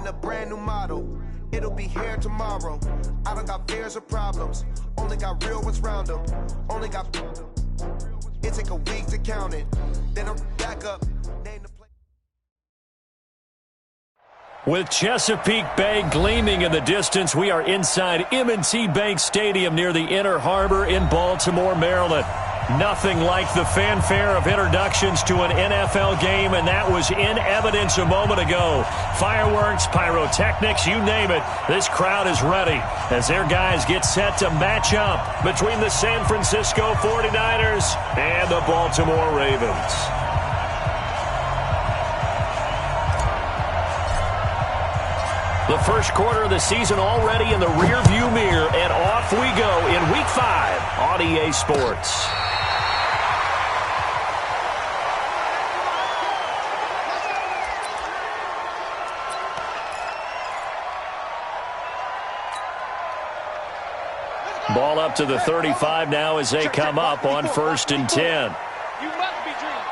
in a brand new model. It'll be here tomorrow. I don't got fears or problems. Only got real ones round them. Only got... It take a week to count it. Then I'm back up. Name the play. With Chesapeake Bay gleaming in the distance, we are inside M&T Bank Stadium near the Inner Harbor in Baltimore, Maryland. Nothing like the fanfare of introductions to an NFL game, and that was in evidence a moment ago. Fireworks, pyrotechnics, you name it. This crowd is ready as their guys get set to match up between the San Francisco 49ers and the Baltimore Ravens. The first quarter of the season already in the rearview mirror, and off we go in Week 5 on EA Sports. Ball up to the 35 now as they come up on 1st and 10. You must be dreaming.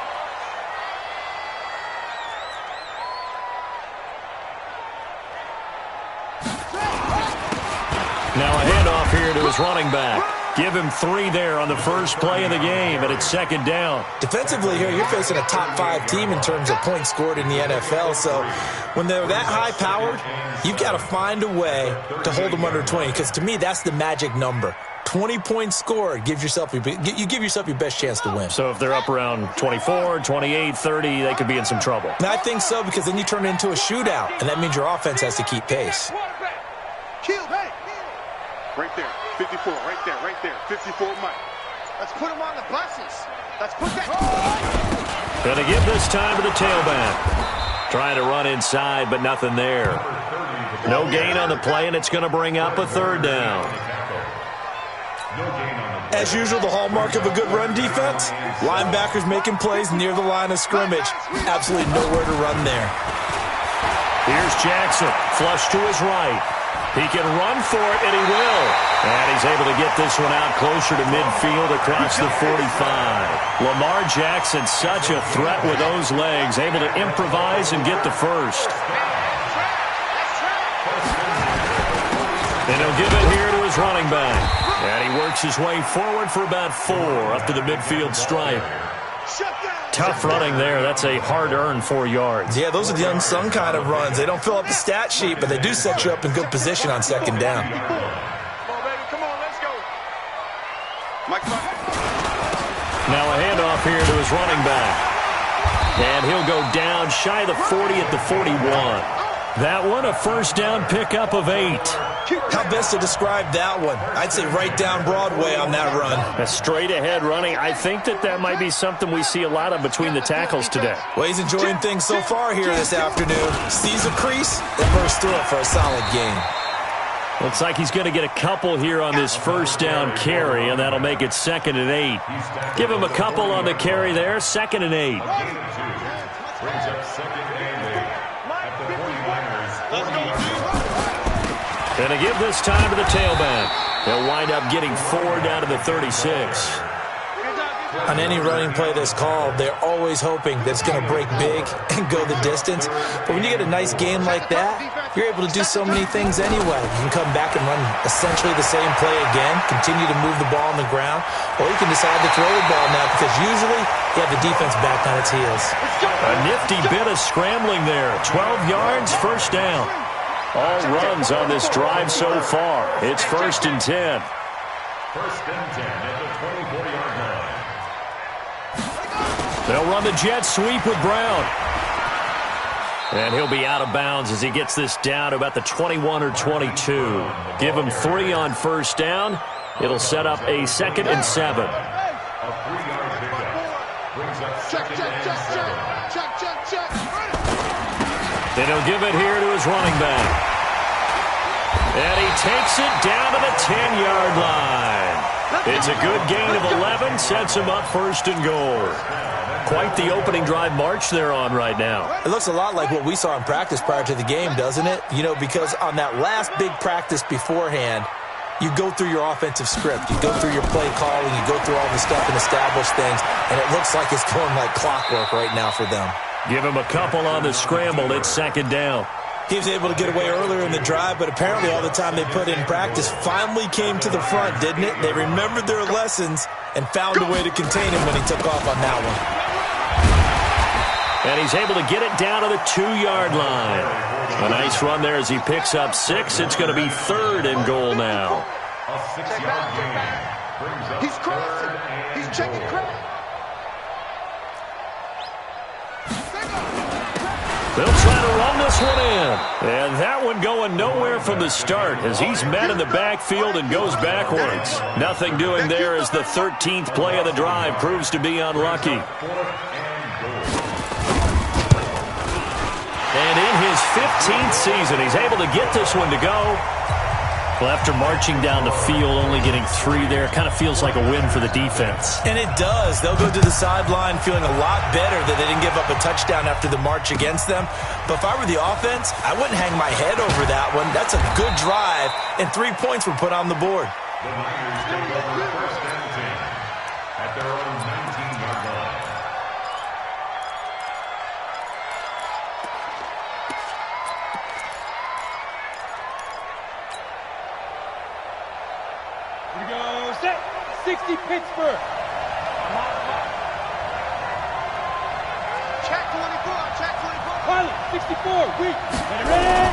Now a handoff here to his running back. Give him 3 there on the first play of the game, and it's 2nd down. Defensively here, you're facing a top 5 team in terms of points scored in the NFL. So when they're that high-powered, you've got to find a way to hold them under 20, because to me, that's the magic number. 20 points scored, you give yourself your best chance to win. So if they're up around 24, 28, 30, they could be in some trouble. And I think so, because then you turn it into a shootout, and that means your offense has to keep pace. Right there, 54, right there, 54 Mike. Let's put him on the buses. Let's put that. Going to give this time to the tailback. Trying to run inside, but nothing there. No gain on the play, and it's going to bring up a 3rd down. As usual, the hallmark of a good run defense, linebackers making plays near the line of scrimmage. Absolutely nowhere to run there. Here's Jackson, flush to his right. He can run for it, and he will. And he's able to get this one out closer to midfield across the 45. Lamar Jackson, such a threat with those legs, able to improvise and get the first. And he'll give it here to his running back. And he works his way forward for about 4 up to the midfield stripe. Tough running there. That's a hard-earned 4 yards. Yeah, those are the unsung kind of runs. They don't fill up the stat sheet, but they do set you up in good position on 2nd down. Come on, baby. Come on, let's go. Now a handoff here to his running back. And he'll go down shy of the 40 at the 41. That one, a 1st down pickup of 8. How best to describe that one? I'd say right down Broadway on that run. A straight-ahead running. I think that might be something we see a lot of between the tackles today. Well, he's enjoying things so far here this afternoon. Sees a crease and bursts through it for a solid gain. Looks like he's going to get a couple here on this 1st down carry, and that'll make it 2nd and 8. Give him a couple on the carry there, 2nd and 8. And to give this time to the tailback. He'll wind up getting 4 down to the 36. On any running play that's called, they're always hoping that it's going to break big and go the distance. But when you get a nice game like that, you're able to do so many things anyway. You can come back and run essentially the same play again, continue to move the ball on the ground, or you can decide to throw the ball now because usually you have the defense back on its heels. A nifty bit of scrambling there. 12 yards, 1st down. All runs on this drive so far. It's 1st and 10. 1st and 10 at the 24-yard line. They'll run the jet sweep with Brown. And he'll be out of bounds as he gets this down to about the 21 or 22. Give him 3 on 1st down. It'll set up a 2nd and 7. A 3-yard pickup brings up 2nd and 7. And he'll give it here to his running back. And he takes it down to the 10-yard line. It's a good gain of 11, sets him up 1st and goal. Quite the opening drive march they're on right now. It looks a lot like what we saw in practice prior to the game, doesn't it? You know, because on that last big practice beforehand, you go through your offensive script. You go through your play calling. You go through all the stuff and establish things. And it looks like it's going like clockwork right now for them. Give him a couple on the scramble. It's 2nd down. He was able to get away earlier in the drive, but apparently all the time they put in practice finally came to the front, didn't it? They remembered their lessons and found a way to contain him when he took off on that one. And he's able to get it down to the 2-yard line. A nice run there as he picks up 6. It's going to be 3rd and goal now. A 6-yard gain. He's crossing. He's checking crack. They'll try to run this one in. And that one going nowhere from the start as he's met in the backfield and goes backwards. Nothing doing there as the 13th play of the drive proves to be unlucky. And in his 15th season, he's able to get this one to go. Well, after marching down the field, only getting 3 there, kind of feels like a win for the defense. And it does. They'll go to the sideline feeling a lot better that they didn't give up a touchdown after the march against them. But if I were the offense, I wouldn't hang my head over that one. That's a good drive, and 3 points were put on the board. The Niners take over 1st and 10 at their own 19-yard line. Here we go, set, 60 Pittsburgh. Check 24, check 24. Pilot, 64, weak. Ready?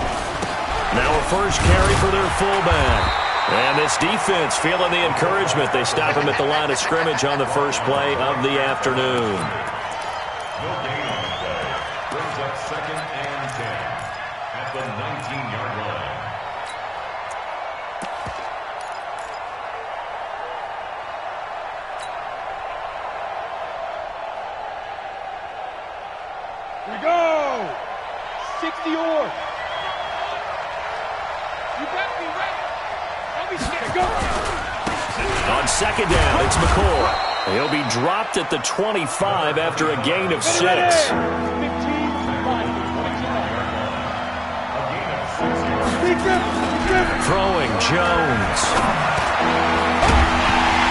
Now a first carry for their fullback. And this defense feeling the encouragement. They stop him at the line of scrimmage on the first play of the afternoon. No gain on the play. Brings up 2nd and 10 at the 19-yard line. Here we go. 60 Orr. You got me right. Don't be scared. Go. On 2nd down, it's McCoy. He'll be dropped at the 25 after a gain of 6. Throwing Jones.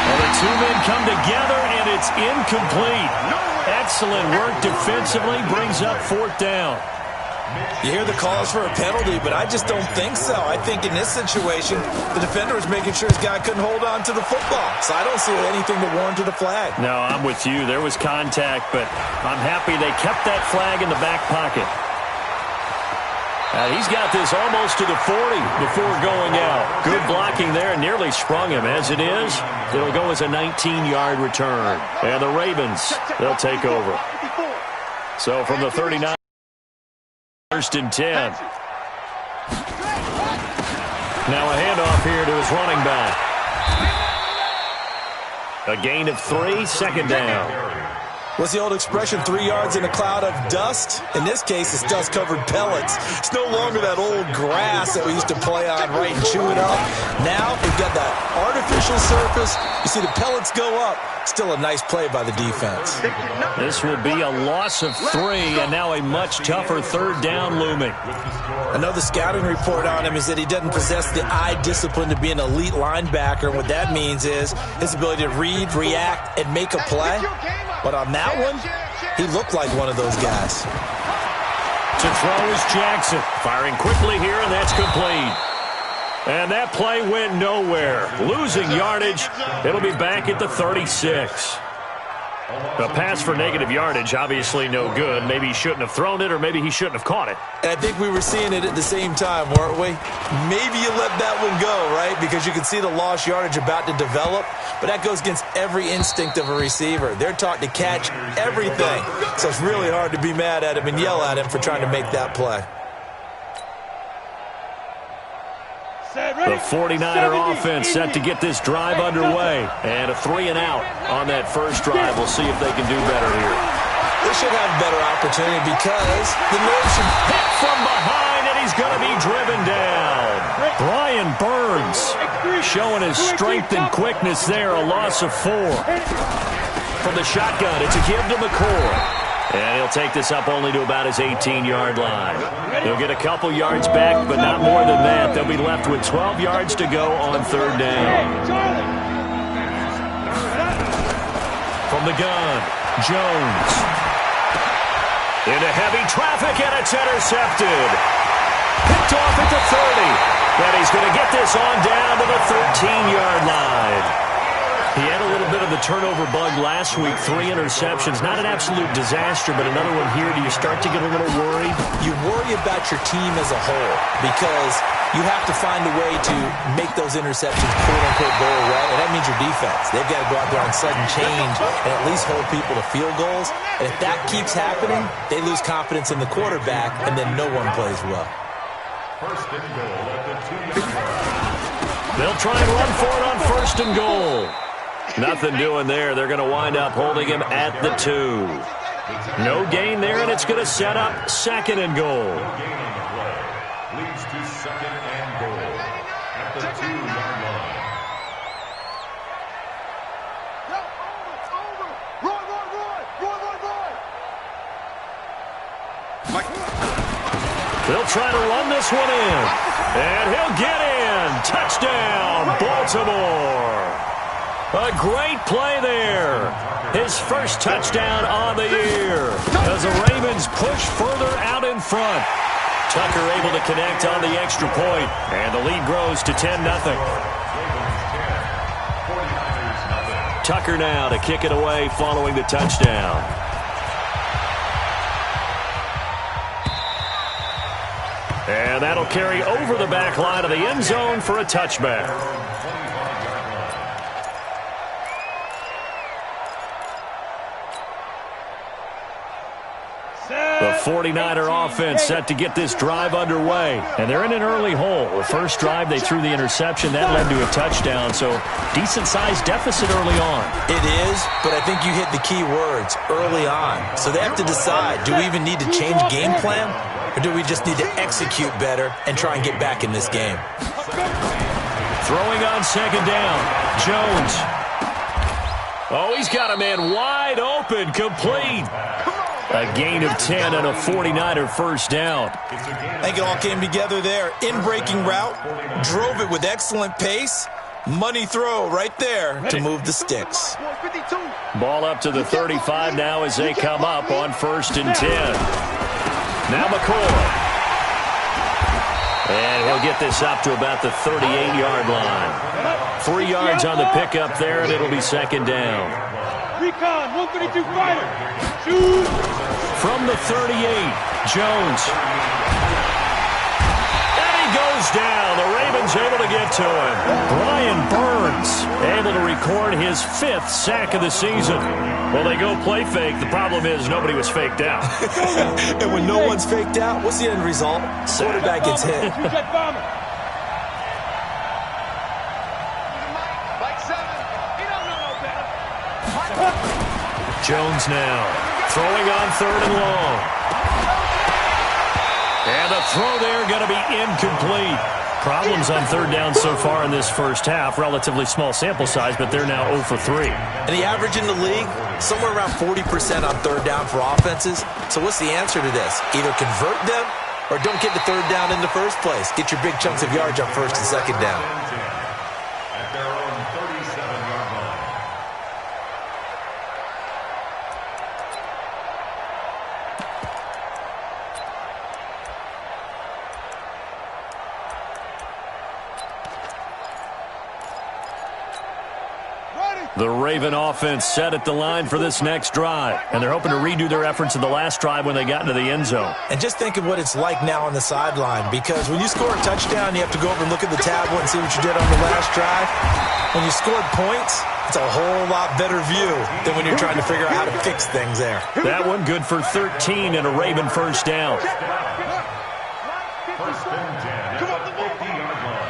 Well, the 2 men come together, and it's incomplete. Excellent work defensively, brings up 4th down. You hear the calls for a penalty, but I just don't think so. I think in this situation, the defender was making sure his guy couldn't hold on to the football. So I don't see anything that warranted a flag. No, I'm with you. There was contact, but I'm happy they kept that flag in the back pocket. He's got this almost to the 40 before going out. Good blocking there, nearly sprung him. As it is, it'll go as a 19-yard return. And the Ravens, they'll take over. So from the 39, 1st and 10. Now a handoff here to his running back. A gain of 3, 2nd down. What's the old expression, 3 yards in a cloud of dust? In this case, it's dust-covered pellets. It's no longer that old grass that we used to play on, right, and chew it up. Now, we've got that artificial surface. You see the pellets go up. Still a nice play by the defense. This will be a loss of 3, and now a much tougher 3rd down looming. Another scouting report on him is that he doesn't possess the eye discipline to be an elite linebacker. And what that means is his ability to read, react, and make a play. But on that one, he looked like one of those guys. To throw is Jackson. Firing quickly here, and that's complete. And that play went nowhere. Losing yardage. It'll be back at the 36. A pass for negative yardage, obviously no good. Maybe he shouldn't have thrown it, or maybe he shouldn't have caught it. And I think we were seeing it at the same time, weren't we? Maybe you let that one go, right? Because you can see the lost yardage about to develop. But that goes against every instinct of a receiver. They're taught to catch everything. So it's really hard to be mad at him and yell at him for trying to make that play. The 49er offense set to get this drive underway. And a 3-and-out on that first drive. We'll see if they can do better here. They should have a better opportunity because the Nerds should hit from behind, and he's going to be driven down. Brian Burns showing his strength and quickness there. A loss of 4. From the shotgun, it's a give to McCoy. And he'll take this up only to about his 18-yard line. He'll get a couple yards back, but not more than that. They'll be left with 12 yards to go on 3rd down. From the gun, Jones. Into heavy traffic, and it's intercepted. picked off at the 30. And he's going to get this on down to the 13-yard line. He had a little bit of the turnover bug last week, 3 interceptions. Not an absolute disaster, but another one here. Do you start to get a little worried? You worry about your team as a whole because you have to find a way to make those interceptions, quote-unquote, go away, and that means your defense. They've got to go out there on sudden change and at least hold people to field goals. And if that keeps happening, they lose confidence in the quarterback, and then no one plays well. First and goal at the 2-yard line. They'll try and run for it on first and goal. Nothing doing there. They're going to wind up holding him at the 2. No gain there, and it's going to set up second and goal. No gain on the play. Leads to second and goal at the 2-yard line. They'll try to run this one in. And he'll get in. Touchdown, Baltimore. A great play there. His first touchdown on the year as the Ravens push further out in front. Tucker able to connect on the extra point, and the lead grows to 10-0. Tucker now to kick it away following the touchdown. And that'll carry over the back line of the end zone for a touchback. The 49er offense set to get this drive underway. And they're in an early hole. The first drive, they threw the interception. That led to a touchdown. So decent-sized deficit early on. It is, but I think you hit the key words, early on. So they have to decide, do we even need to change game plan? Or do we just need to execute better and try and get back in this game? Throwing on second down. Jones. Oh, he's got a man wide open, complete. A gain of 10 and a 49er first down. I think it all came together there. In-breaking route, drove it with excellent pace. Money throw right there to move the sticks. Ball up to the 35 now as they come up on 1st and 10. Now McCoy. And he'll get this up to about the 38-yard line. 3 yards on the pickup there, and it'll be second down. Recon, 132 fighter. Shoot. From the 38, Jones. And he goes down. The Ravens able to get to him. Brian Burns able to record his 5th sack of the season. Well, they go play fake. The problem is nobody was faked out. And when no one's faked out, what's the end result? Quarterback gets hit. Jones now throwing on 3rd and long. And the throw there going to be incomplete. Problems on 3rd down so far in this first half. Relatively small sample size, but they're now 0 for 3. And the average in the league, somewhere around 40% on 3rd down for offenses. So what's the answer to this? Either convert them or don't get the 3rd down in the first place. Get your big chunks of yards on 1st and 2nd down. At their own 37-yard line. The Raven offense set at the line for this next drive, and they're hoping to redo their efforts in the last drive when they got into the end zone. And just think of what it's like now on the sideline, because when you score a touchdown, you have to go over and look at the tablet and see what you did on the last drive. When you scored points, it's a whole lot better view than when you're trying to figure out how to fix things there. That one good for 13 and a Raven first down. First and 10 at the 50-yard line.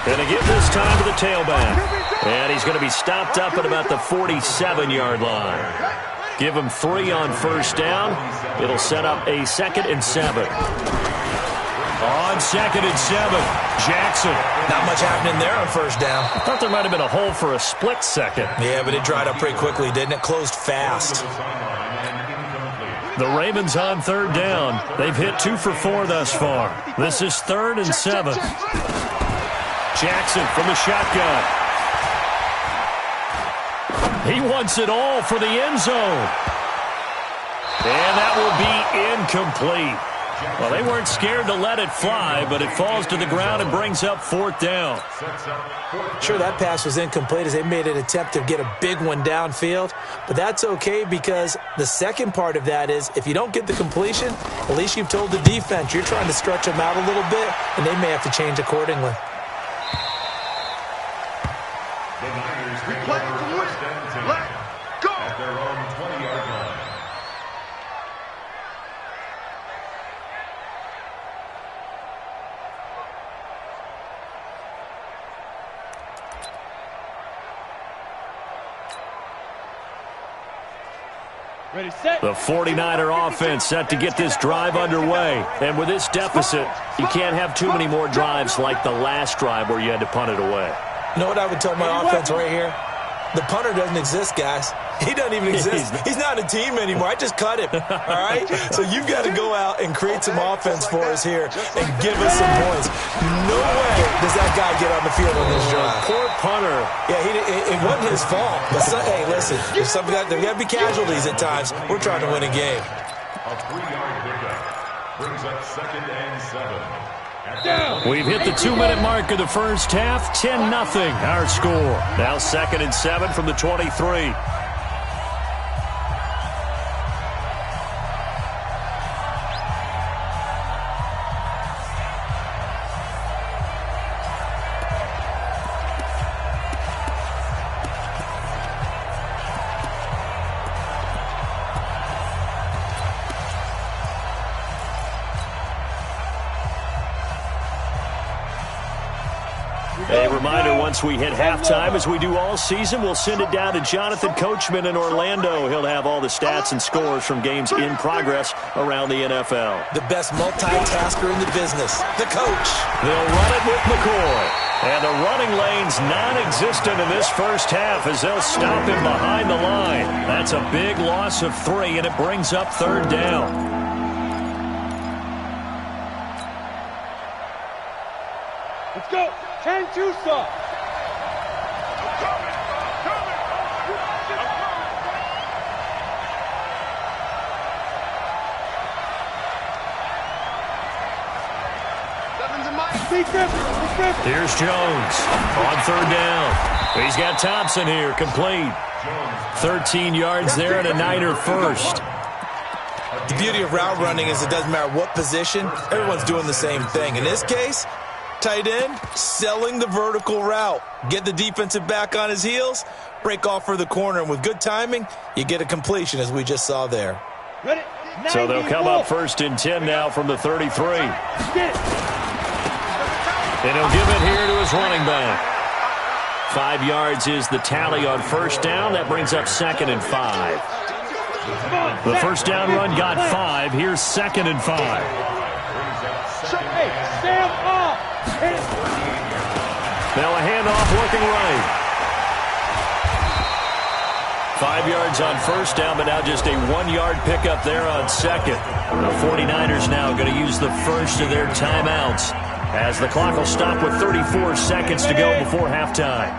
Going to give this time to the tailback. And he's going to be stopped up at about the 47-yard line. Give him 3 on first down. It'll set up a 2nd and 7. On 2nd and 7, Jackson. Not much happening there on first down. I thought there might have been a hole for a split second. Yeah, but it dried up pretty quickly, didn't it? Closed fast. The Ravens on 3rd down. They've hit 2 for 4 thus far. This is 3rd and 7. Jackson from the shotgun. He wants it all for the end zone. And that will be incomplete. Well, they weren't scared to let it fly, but it falls to the ground and brings up 4th down. Sure, that pass was incomplete as they made an attempt to get a big one downfield, but that's okay because the second part of that is if you don't get the completion, at least you've told the defense you're trying to stretch them out a little bit, and they may have to change accordingly. The Niners take over 1st and 10 at their own 20-yard line. Ready, set. The 49er offense set to get this drive underway. And with this deficit, you can't have too many more drives like the last drive where you had to punt it away. You know what I would tell my offense right here? The punter doesn't exist, guys. He doesn't even exist. He's not a team anymore. I just cut him, all right? So you've got to go out and create some offense for us here and give us some points. No way does that guy get on the field on this drive. Poor punter. Yeah, it wasn't his fault. But hey, listen, if there got to be casualties at times. We're trying to win a game. A 3-yard pickup brings up 2nd and 7. We've hit the 2-minute mark of the first half. 10-0 our score. Now 2nd and 7 from the 23. A reminder, once we hit halftime, as we do all season, we'll send it down to Jonathan Coachman in Orlando. He'll have all the stats and scores from games in progress around the NFL. The best multitasker in the business, the coach. They'll run it with McCoy. And the running lane's non-existent in this first half as they'll stop him behind the line. That's a big loss of 3, and it brings up 3rd down. Let's go. 10-2 stop. Here's Jones on 3rd down. He's got Thompson here, complete. 13 yards there and a Niner first. The beauty of route running is it doesn't matter what position, everyone's doing the same thing. In this case, tight end, selling the vertical route. Get the defensive back on his heels, break off for the corner, and with good timing, you get a completion as we just saw there. Ready? So they'll come up 1st and 10 now from the 33. And he'll give it here to his running back. 5 yards is the tally on 1st down. That brings up 2nd and 5. The first down run got 5. Here's 2nd and 5. Hey, stand up. Now a handoff looking right. 5 yards on 1st down, but now just a 1-yard pickup there on 2nd. The 49ers now going to use the first of their timeouts as the clock will stop with 34 seconds to go before halftime.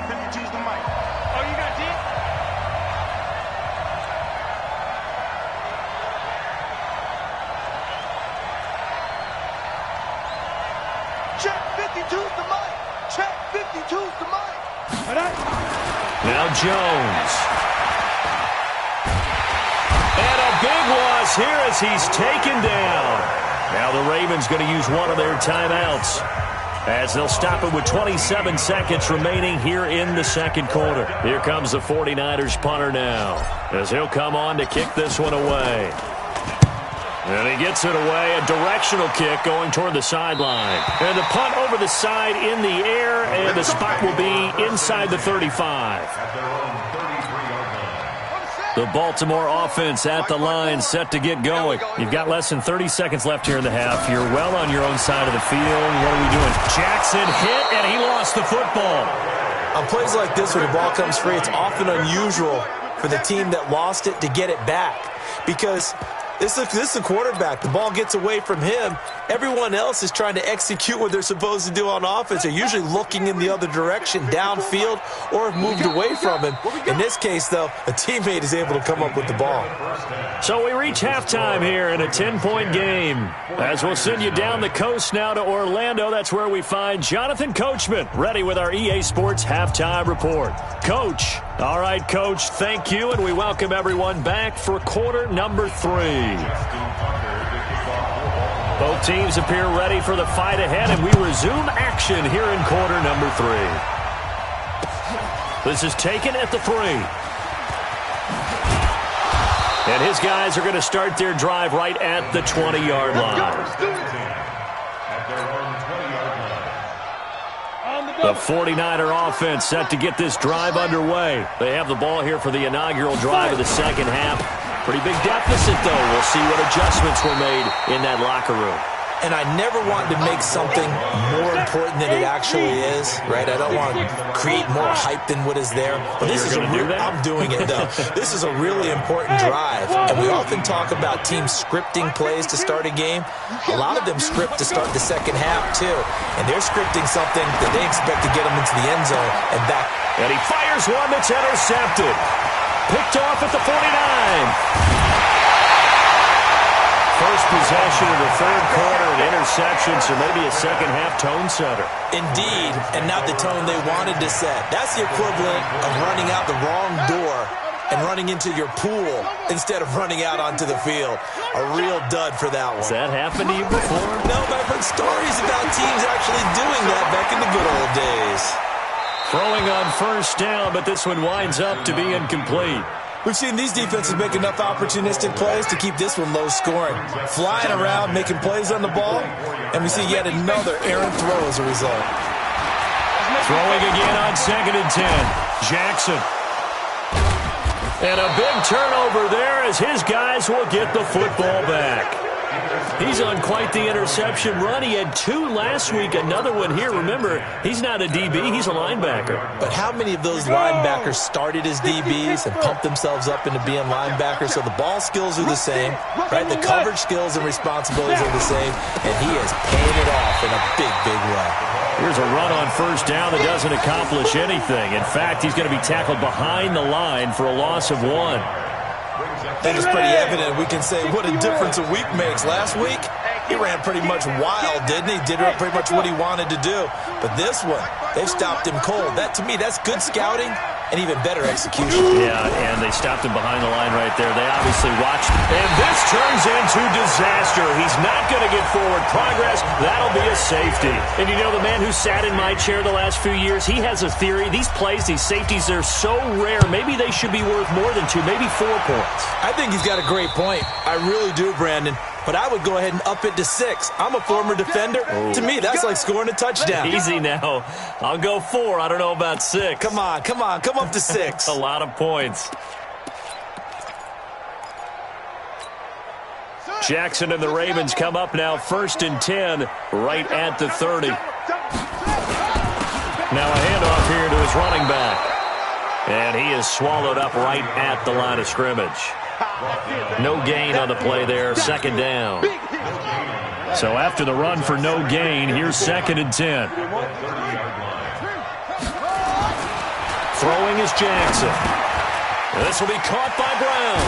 Check 52's the mic. Check 52's the mic. Now Jones. And a big loss here as he's taken down. Now the Ravens going to use one of their timeouts as they'll stop it with 27 seconds remaining here in the second quarter. Here comes the 49ers punter now as he'll come on to kick this one away. And he gets it away, a directional kick going toward the sideline. And the punt over the side in the air, and the spot will be inside the 35. The Baltimore offense at the line, set to get going. You've got less than 30 seconds left here in the half. You're well on your own side of the field. What are we doing? Jackson hit, and he lost the football. On plays like this, when the ball comes free, it's often unusual for the team that lost it to get it back. Because this is the quarterback. The ball gets away from him, Everyone else is trying to execute what they're supposed to do on offense. They're usually looking in the other direction, downfield, or have moved away from him. In this case, though, a teammate is able to come up with the ball. So we reach halftime here in a 10-point game. As we'll send you down the coast now to Orlando, that's where we find Jonathan Coachman, ready with our EA Sports Halftime Report. Coach. All right, Coach, thank you, and we welcome everyone back for quarter number 3. Both teams appear ready for the fight ahead, and we resume action here in quarter number 3. This is taken at the 3. And his guys are going to start their drive right at the 20-yard line. The 49er offense set to get this drive underway. They have the ball here for the inaugural drive of the second half. Pretty big deficit, though. We'll see what adjustments were made in that locker room. And I never want to make something more important than it actually is, right? I don't want to create more hype than what is there. But this is I'm doing it, though. This is a really important drive. And we often talk about teams scripting plays to start a game. A lot of them script to start the second half, too. And they're scripting something that they expect to get them into the end zone and back. And he fires one that's intercepted. Picked off at the 49. First possession of the third quarter, an interception, so maybe a second-half tone setter. Indeed, and not the tone they wanted to set. That's the equivalent of running out the wrong door and running into your pool instead of running out onto the field. A real dud for that one. Has that happened to you before? No, but I've heard stories about teams actually doing that back in the good old days. Throwing on first down, but this one winds up to be incomplete. We've seen these defenses make enough opportunistic plays to keep this one low scoring. Flying around, making plays on the ball, and we see yet another errant throw as a result. Throwing again on 2nd and 10. Jackson. And a big turnover there as his guys will get the football back. He's on quite the interception run. He had 2 last week, another one here. Remember, he's not a DB, he's a linebacker. But how many of those linebackers started as DBs and pumped themselves up into being linebackers? So the ball skills are the same, right? The coverage skills and responsibilities are the same, and he is paying it off in a big, big way. Here's a run on first down that doesn't accomplish anything. In fact, he's going to be tackled behind the line for a loss of 1. I think it's pretty evident. We can say what a difference a week makes. Last week, he ran pretty much wild, didn't he? Did pretty much what he wanted to do. But this one, they've stopped him cold. That, to me, that's good scouting and even better execution. Yeah, and they stopped him behind the line right there. They obviously watched. And this turns into disaster. He's not going to get forward progress. That'll be a safety. And you know, the man who sat in my chair the last few years, he has a theory. These plays, these safeties, they're so rare. Maybe they should be worth more than 2, maybe 4 points. I think he's got a great point. I really do, Brandon. But I would go ahead and up it to 6. I'm a former defender. Oh. To me, that's like scoring a touchdown. Easy now. I'll go 4. I don't know about 6. Come on. Come up to 6. A lot of points. Jackson and the Ravens come up now 1st and 10 right at the 30. Now a handoff here to his running back. And he is swallowed up right at the line of scrimmage. No gain on the play there, 2nd down. So after the run for no gain, here's 2nd and 10. Throwing is Jackson. This will be caught by Brown.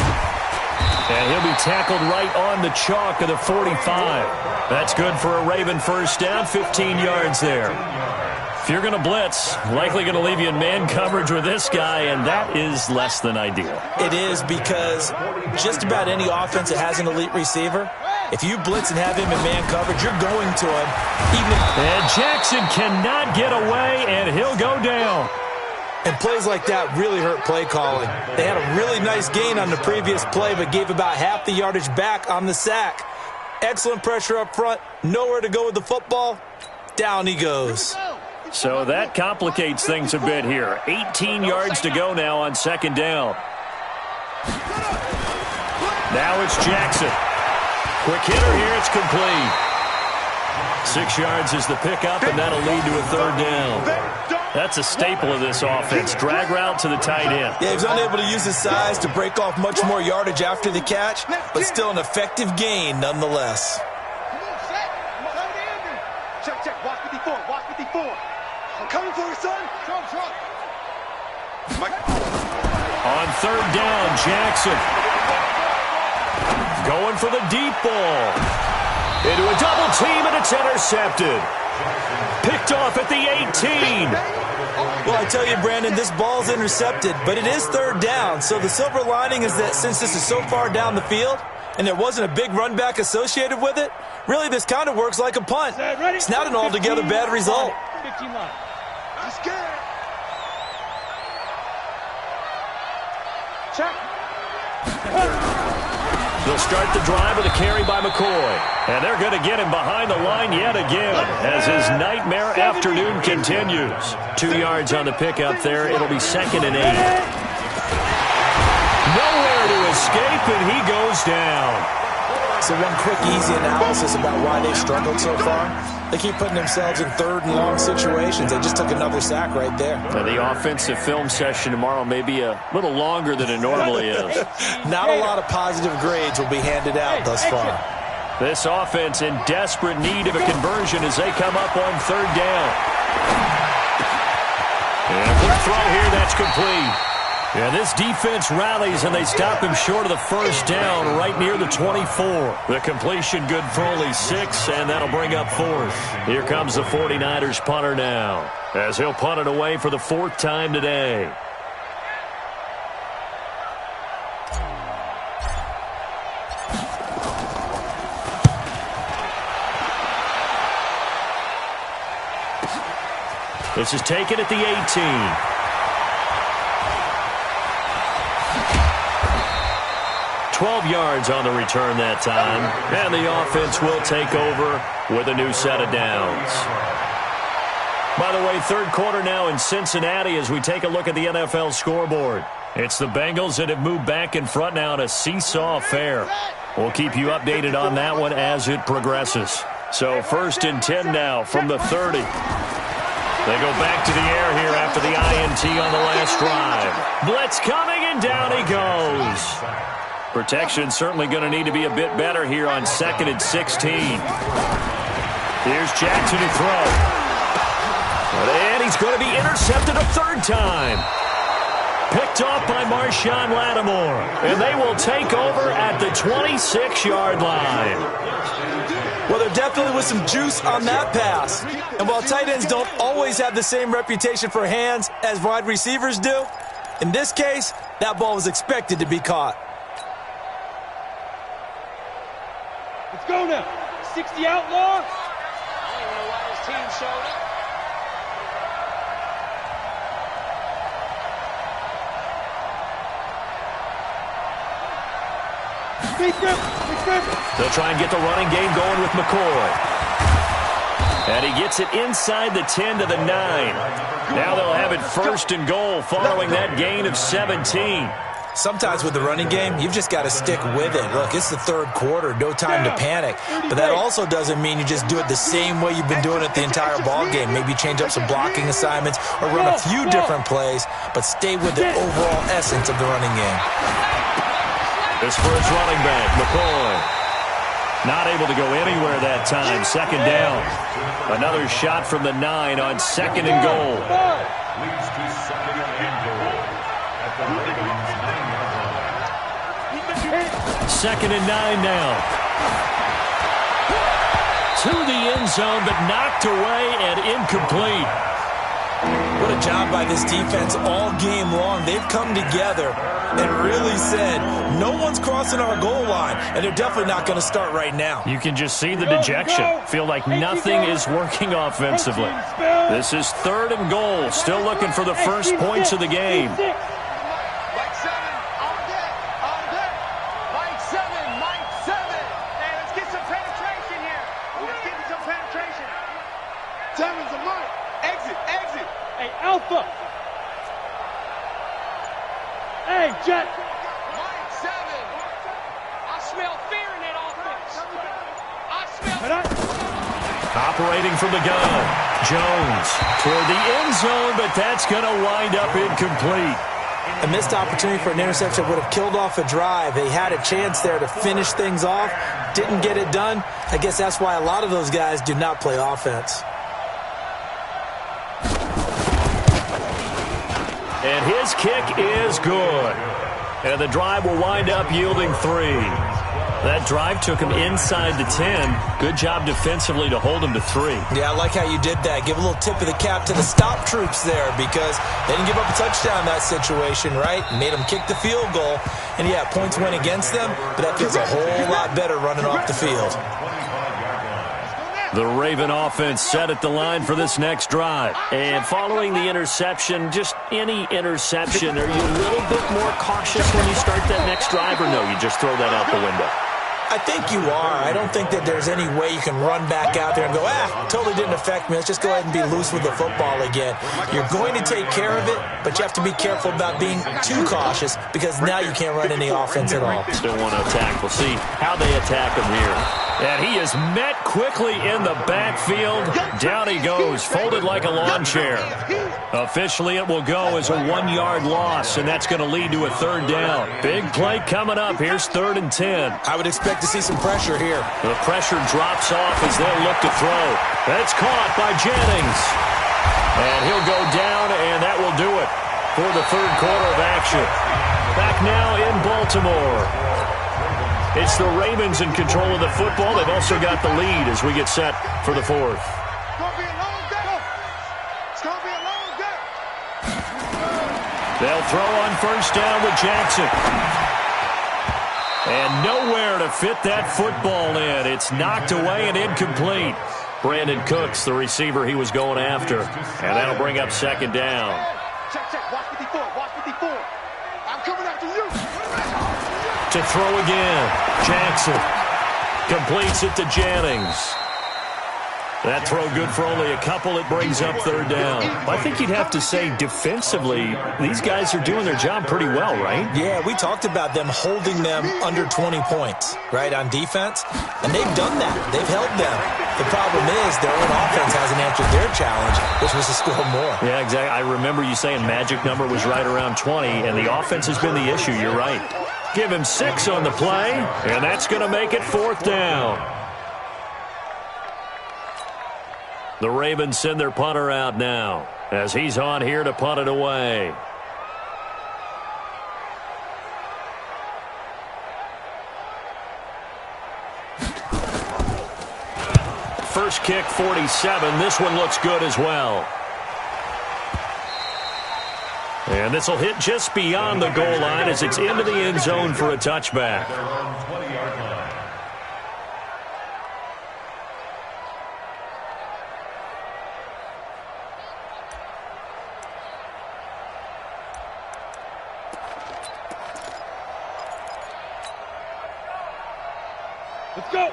And he'll be tackled right on the chalk of the 45. That's good for a Raven first down, 15 yards there. If you're going to blitz, likely going to leave you in man coverage with this guy, and that is less than ideal. It is, because just about any offense that has an elite receiver, if you blitz and have him in man coverage, you're going to him. And Jackson cannot get away, and he'll go down. And plays like that really hurt play calling. They had a really nice gain on the previous play, but gave about half the yardage back on the sack. Excellent pressure up front, nowhere to go with the football. Down he goes. So that complicates things a bit here. 18 yards to go now on 2nd down. Now it's Jackson. Quick hitter here, it's complete. 6 yards is the pickup, and that'll lead to a 3rd down. That's a staple of this offense. Drag route to the tight end. Yeah, he was unable to use his size to break off much more yardage after the catch, but still an effective gain nonetheless. check. Watch 54. Watch 54. I'm coming for you, son. Truck. On third down, Jackson. Going for the deep ball. Into a double team, and it's intercepted. Picked off at the 18. Well, I tell you, Brandon, this ball's intercepted, but it is third down. So the silver lining is that since this is so far down the field and there wasn't a big run back associated with it, really this kind of works like a punt. It's not an altogether bad result. 15 line. Let's get it. Check. They'll start the drive with a carry by McCoy. And they're going to get him behind the line yet again as his nightmare afternoon continues. 2 yards on the pickup there. It'll be 2nd and 8. Nowhere to escape, and he goes down. So one quick, easy analysis about why they've struggled so far. They keep putting themselves in third and long situations. They just took another sack right there. The offensive film session tomorrow may be a little longer than it normally is. Not a lot of positive grades will be handed out thus far. This offense in desperate need of a conversion as they come up on third down. And a quick throw here, that's complete. Yeah, this defense rallies, and they stop him short of the first down right near the 24. The completion good for only 6, and that'll bring up 4th. Here comes the 49ers punter now, as he'll punt it away for the 4th time today. This is taken at the 18. 12 yards on the return that time, and the offense will take over with a new set of downs. By the way, third quarter now in Cincinnati as we take a look at the NFL scoreboard. It's the Bengals that have moved back in front now in a seesaw affair. We'll keep you updated on that one as it progresses. So 1st and 10 now from the 30. They go back to the air here after the INT on the last drive. Blitz coming, and down he goes. Protection certainly going to need to be a bit better here on 2nd and 16. Here's Jackson to throw. And he's going to be intercepted a 3rd time. Picked off by Marshawn Lattimore. And they will take over at the 26-yard line. Well, there definitely was some juice on that pass. And while tight ends don't always have the same reputation for hands as wide receivers do, in this case, that ball was expected to be caught. Let's go now. 60 outlaw. I don't even know why his team showed up. They'll try and get the running game going with McCoy. And he gets it inside the 10 to the 9. Now they'll have it 1st and goal following that gain of 17. Sometimes with the running game, you've just got to stick with it. Look, it's the third quarter, no time to panic. But that also doesn't mean you just do it the same way you've been doing it the entire ball game. Maybe change up some blocking assignments or run a few different plays, but stay with the overall essence of the running game. This for his running back, McCoy. Not able to go anywhere that time. 2nd down. Another shot from the 9 on 2nd and goal. Leads to 2nd and goal at the Ravens 9-yard line. 2nd and 9 now. To the end zone, but knocked away and incomplete. What a job by this defense all game long. They've come together and really said, no one's crossing our goal line, and they're definitely not going to start right now. You can just see the dejection. Feel like nothing is working offensively. This is 3rd and goal. Still looking for the first points of the game. Mike 7, on deck, on deck. Mike 7, Mike 7. Hey, let's get some penetration here. Let's get some penetration. 7's a Mike. Exit. Hey, Alpha. Hey, Jet. Mike 7. I smell fear in that offense. I smell Operating from the gun. Jones toward the end zone, but that's going to wind up incomplete. A missed opportunity for an interception would have killed off a drive. They had a chance there to finish things off, didn't get it done. I guess that's why a lot of those guys do not play offense. And his kick is good. And the drive will wind up yielding 3. That drive took him inside the 10. Good job defensively to hold him to 3. Yeah, I like how you did that. Give a little tip of the cap to the stop troops there because they didn't give up a touchdown in that situation, right? Made them kick the field goal. And, yeah, points went against them, but that feels a whole lot better running off the field. The Raven offense set at the line for this next drive. And following the interception, just any interception, are you a little bit more cautious when you start that next drive, or no, you just throw that out the window? I think you are. I don't think that there's any way you can run back out there and go, totally didn't affect me. Let's just go ahead and be loose with the football again. You're going to take care of it, but you have to be careful about being too cautious because now you can't run any offense at all. Still want to attack. We'll see how they attack him here. And he is met quickly in the backfield. Down he goes, folded like a lawn chair. Officially, it will go as a 1-yard loss, and that's going to lead to a 3rd down. Big play coming up. Here's 3rd and 10. I would expect to see some pressure here. The pressure drops off as they'll look to throw. That's caught by Jennings. And he'll go down, and that will do it for the 3rd quarter of action. Back now in Baltimore. It's the Ravens in control of the football. They've also got the lead as we get set for the 4th. They'll throw on 1st down with Jackson. And nowhere to fit that football in. It's knocked away and incomplete. Brandon Cooks, the receiver he was going after. And that'll bring up 2nd down. Check, watch 54, watch 54. I'm coming after you. To throw again. Jackson completes it to Jennings. That throw good for only a couple. It brings up 3rd down. I think you'd have to say defensively, these guys are doing their job pretty well, right? Yeah, we talked about them holding them under 20 points, right, on defense. And they've done that. They've held them. The problem is their own offense hasn't answered their challenge, which was to score more. Yeah, exactly. I remember you saying magic number was right around 20, and the offense has been the issue. You're right. Give him 6 on the play, and that's going to make it 4th down. The Ravens send their punter out now as he's on here to punt it away. First kick, 47. This one looks good as well. And this will hit just beyond the goal line as it's into the end zone for a touchback.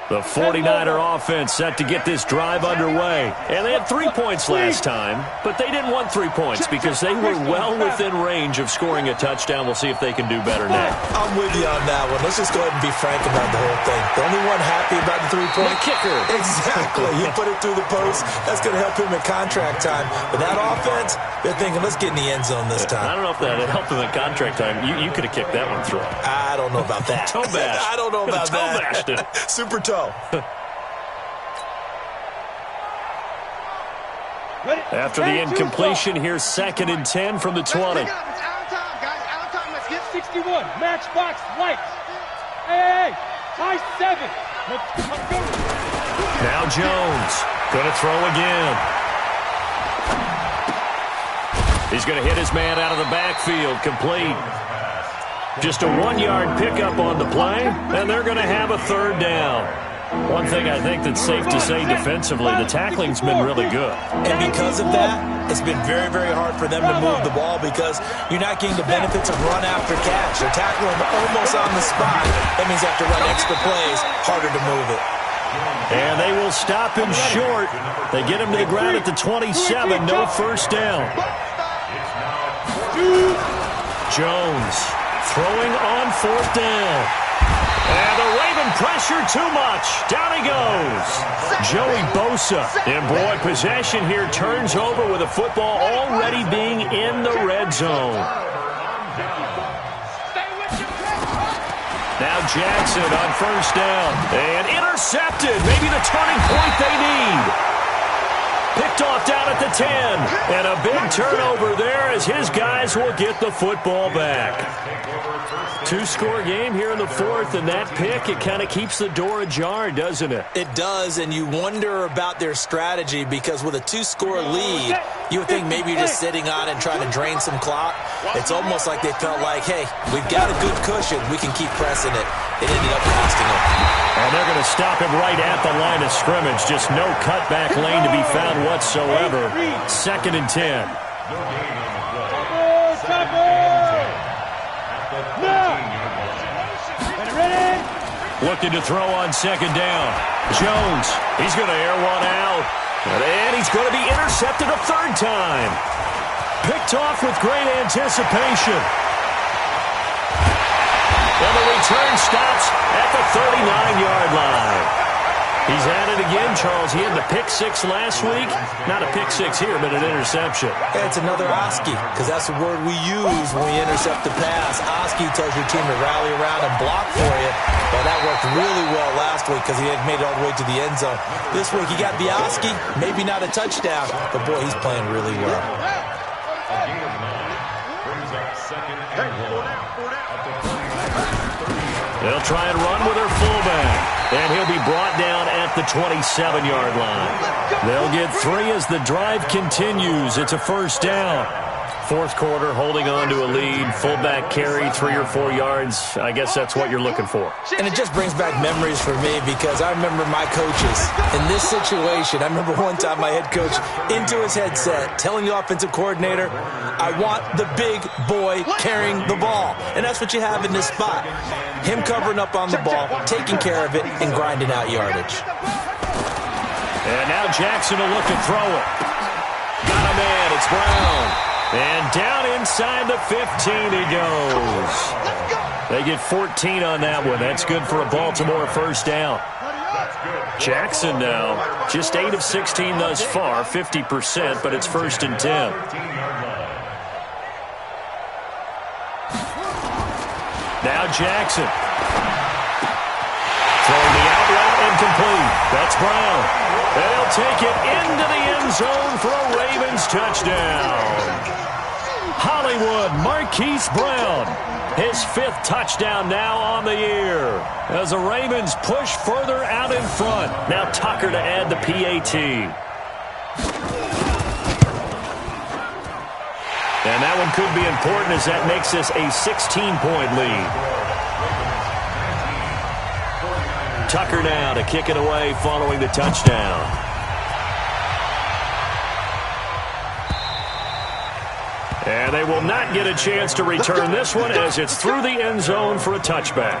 The 49er offense set to get this drive underway. And they had 3 points last time, but they didn't want 3 points because they were well within range of scoring a touchdown. We'll see if they can do better now. I'm with you on that one. Let's just go ahead and be frank about the whole thing. The only one happy about the 3-point kicker. Exactly. You put it through the post. That's going to help him at contract time. But that offense, they're thinking, let's get in the end zone this time. I don't know if that helped him at contract time. You could have kicked that one through. I don't know about that. Toe bash. I don't know about that. Bashed it. Super toe. After the incompletion, here's 2nd and 10 from the 20. It's out of time, guys. Out of time. Let's get 61. Matchbox lights. Hey, high 7. Let's go. Now Jones going to throw again. He's going to hit his man out of the backfield. Complete. Just a 1-yard pickup on the play, and they're going to have a 3rd down. One thing I think that's safe to say defensively, the tackling's been really good. And because of that, it's been very, very hard for them to move the ball because you're not getting the benefits of run after catch. They're tackling almost on the spot. That means they have to run extra plays, harder to move it. And they will stop him short. They get him to the ground at the 27, no 1st down. Jones throwing on 4th down. And the Raven pressure too much. Down he goes. Joey Bosa. And boy, possession here turns over with the football already being in the red zone. Now Jackson on first down. And intercepted. Maybe the turning point they need. Picked off down at the 10. And a big turnover there as his guys will get the football back. Two-score game here in the fourth, and that pick, it kind of keeps the door ajar, doesn't it? It does, and you wonder about their strategy because with a two-score lead, you would think maybe you're just sitting on and trying to drain some clock. It's almost like they felt like, hey, we've got a good cushion. We can keep pressing it. It ended up costing them. And they're going to stop him right at the line of scrimmage. Just no cutback lane to be found whatsoever. 2nd and 10. Looking to throw on 2nd down. Jones, he's going to air one out. And he's going to be intercepted a 3rd time. Picked off with great anticipation. And the return stops at the 39-yard line. He's at it again, Charles. He had the pick 6 last week. Not a pick 6 here, but an interception. Yeah, it's another Oski, because that's the word we use when we intercept the pass. Oski tells your team to rally around and block for you. Well, that worked really well last week because he had made it all the way to the end zone. This week he got the Oski, maybe not a touchdown, but boy, he's playing really well. They'll try and run with their fullback. And he'll be brought down at the 27-yard line. They'll get 3 as the drive continues. It's a 1st down. 4th quarter, holding on to a lead. Fullback carry, 3 or 4 yards. I guess that's what you're looking for. And it just brings back memories for me because I remember my coaches in this situation. I remember one time my head coach into his headset telling the offensive coordinator, I want the big boy carrying the ball. And that's what you have in this spot. Him covering up on the ball, taking care of it, and grinding out yardage. And now Jackson will look to throw it. Got a man. It's Brown. And down inside the 15 he goes. They get 14 on that one. That's good for a Baltimore 1st down. Jackson now, just 8 of 16 thus far, 50%, but it's 1st and 10. Now Jackson. Throwing the out route incomplete. That's Brown. They'll take it into the end zone for a Ravens touchdown. Hollywood Marquise Brown. His 5th touchdown now on the year. As the Ravens push further out in front. Now Tucker to add the PAT. And that one could be important as that makes this a 16-point lead. Tucker now to kick it away following the touchdown. And they will not get a chance to return this one as it's through the end zone for a touchback.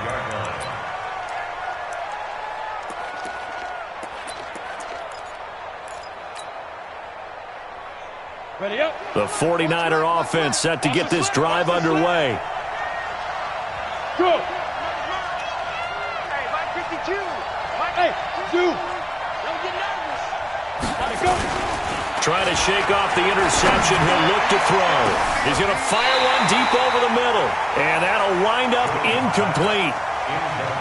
Ready up. The 49er offense set to get this drive underway. Go. Hey, Mike 52. Hey, 2. Don't get nervous. Gotta go. Trying to shake off the interception. He'll look to throw. He's going to fire one deep over the middle. And that'll wind up incomplete.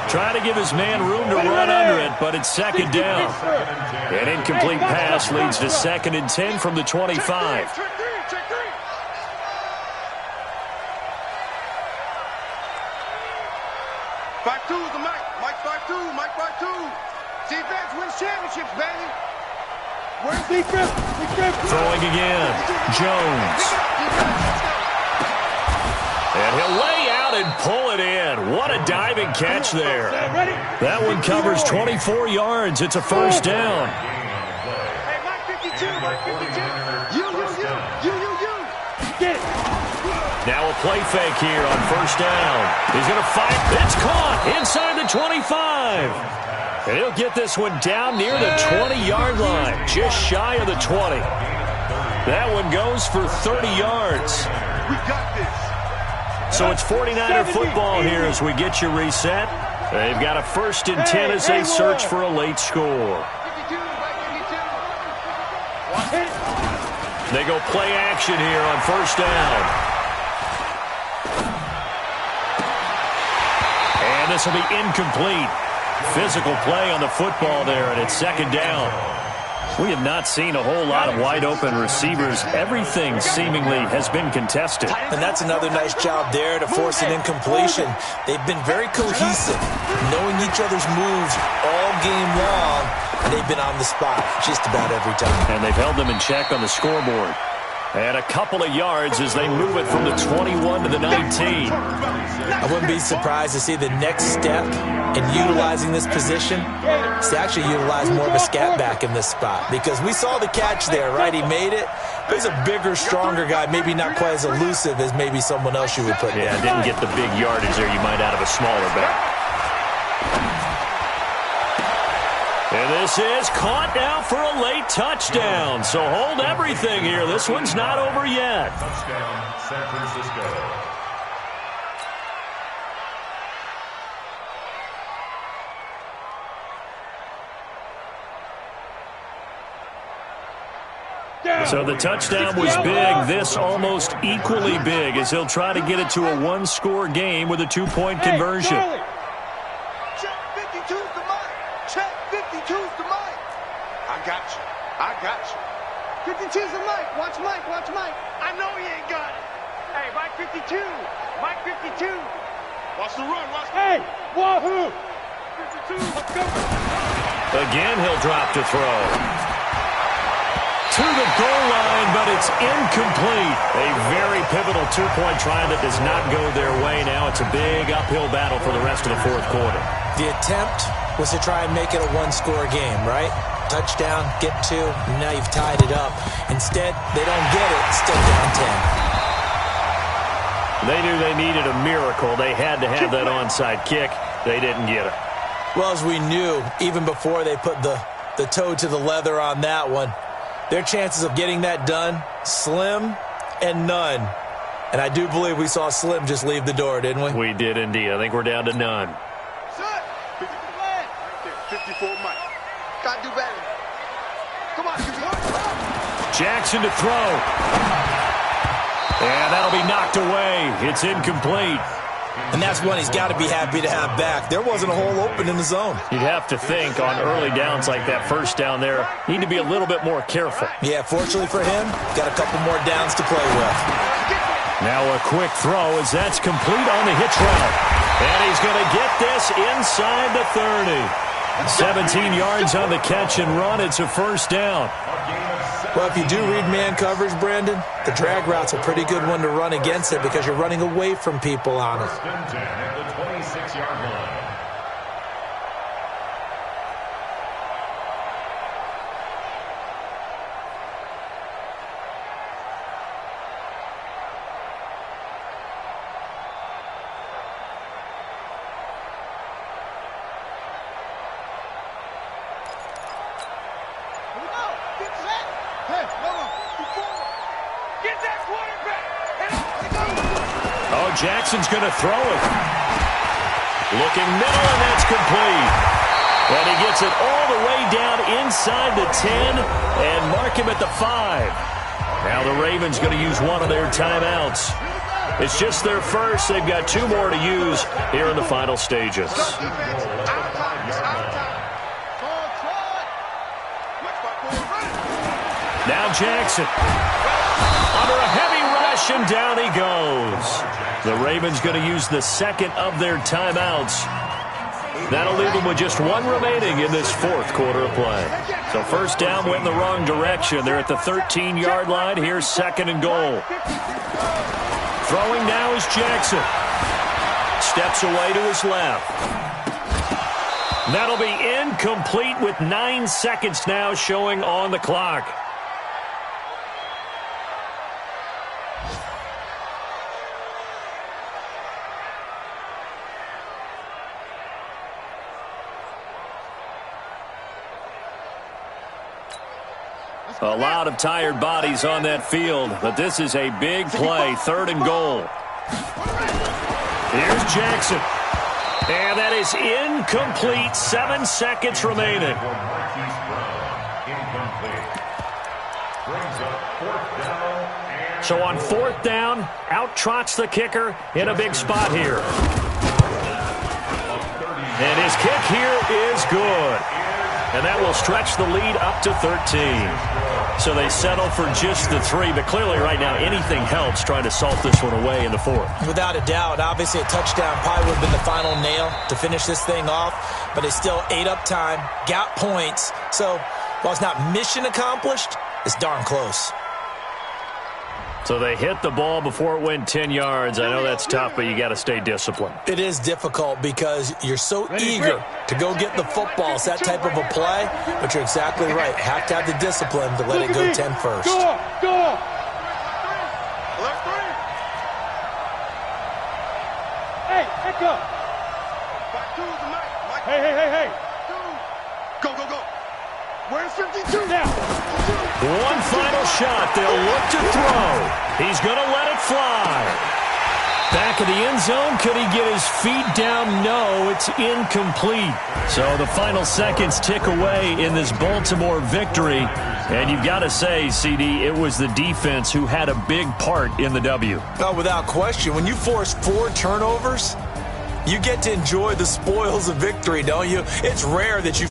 Trying to give his man room to run under it, but it's 2nd down. An incomplete pass leads to 2nd and 10 from the 25. Check 3. Five two is the Mike. Mike 5-2. Mike 5-2. Defense wins championships, baby. Where's defense? Throwing again. Jones. And he'll lay out and pull it in. What a diving catch there. That one covers 24 yards. It's a 1st down. Hey, Mike 52. Mike 52. You. Get it. Now a play fake here on 1st down. He's going to fight. It's caught inside the 25. And he'll get this one down near the 20-yard line, just shy of the 20. That one goes for 30 yards. We got this. So it's 49er football here as we get you reset. They've got a 1st and 10 as they search for a late score. They go play action here on 1st down. And this will be incomplete. Physical play on the football there, and it's second down. We have not seen a whole lot of wide-open receivers. Everything seemingly has been contested. And that's another nice job there to force an incompletion. They've been very cohesive, knowing each other's moves all game long, and they've been on the spot just about every time. And they've held them in check on the scoreboard. And a couple of yards as they move it from the 21 to the 19. I wouldn't be surprised to see the next step in utilizing this position is to actually utilize more of a scat back in this spot, because we saw the catch there, right? He made it. He's a bigger, stronger guy, maybe not quite as elusive as maybe someone else you would put there. Yeah, didn't get the big yardage there you might out of a smaller back. And this is caught now for a late touchdown. So hold everything here. This one's not over yet. Touchdown, San Francisco. So the touchdown was big. This almost equally big as he'll try to get it to a one-score game with a two-point conversion. Check 52's the mic. Check 52's the mic. I got you. I got you. 52's the mic. Watch Mike. Watch Mike. I know he ain't got it. Hey, Mike 52. Mike 52. Watch the run. Watch. Hey, wahoo! 52. Let's go. Again, he'll drop to throw. To the goal line, but it's incomplete. A very pivotal two-point try that does not go their way. Now it's a big uphill battle for the rest of the fourth quarter. The attempt was to try and make it a one-score game, right? Touchdown, get two, and now you've tied it up. Instead, they don't get it, still down 10. They knew they needed a miracle. They had to have that onside kick. They didn't get it. Well, as we knew, even before they put the toe to the leather on that one, their chances of getting that done, slim and none. And I do believe we saw Slim just leave the door, didn't we? We did indeed. I think we're down to none. 54 Mike. Gotta do better. Come on, Jackson to throw. And that'll be knocked away. It's incomplete. And that's one he's got to be happy to have back. There wasn't a hole open in the zone. You'd have to think on early downs like that first down there, need to be a little bit more careful. Yeah, fortunately for him, got a couple more downs to play with. Now a quick throw as that's complete on the hitch route. And he's going to get this inside the 30. 17 yards on the catch and run. It's a first down. Well, if you do read man coverage, Brandon, the drag route's a pretty good one to run against it because you're running away from people on it. At the 26-yard line. Jackson's going to throw it. Looking middle, and that's complete. And he gets it all the way down inside the 10 and mark him at the 5. Now the Ravens going to use one of their timeouts. It's just their first. They've got two more to use here in the final stages. Now Jackson. Under a heavy rush, and down he goes. The Ravens going to use the second of their timeouts. That'll leave them with just one remaining in this fourth quarter of play. So first down went in the wrong direction. They're at the 13-yard line. Here's second and goal. Throwing now is Jackson. Steps away to his left. That'll be incomplete with 9 seconds now showing on the clock. A lot of tired bodies on that field, but this is a big play, third and goal. Here's Jackson. And that is incomplete, 7 seconds remaining. So on fourth down, out trots the kicker in a big spot here. And his kick here is good. And that will stretch the lead up to 13. So they settle for just the 3, but clearly right now anything helps trying to salt this one away in the 4th. Without a doubt, obviously a touchdown probably would have been the final nail to finish this thing off, but it's still ate up time, got points. So while it's not mission accomplished, it's darn close. So they hit the ball before it went 10 yards. I know that's tough, but you got to stay disciplined. It is difficult because you're so eager to go get the football. It's that type of a play, but you're exactly right. Have to have the discipline to let it go 10 first. Go on, go on. Hey, back up. Hey. Go. Where's 52 now? One final shot. They'll look to throw. He's going to let it fly. Back of the end zone. Could he get his feet down? No, it's incomplete. So the final seconds tick away in this Baltimore victory. And you've got to say, CD, it was the defense who had a big part in the W. Oh, without question. When you force 4 turnovers, you get to enjoy the spoils of victory, don't you? It's rare that you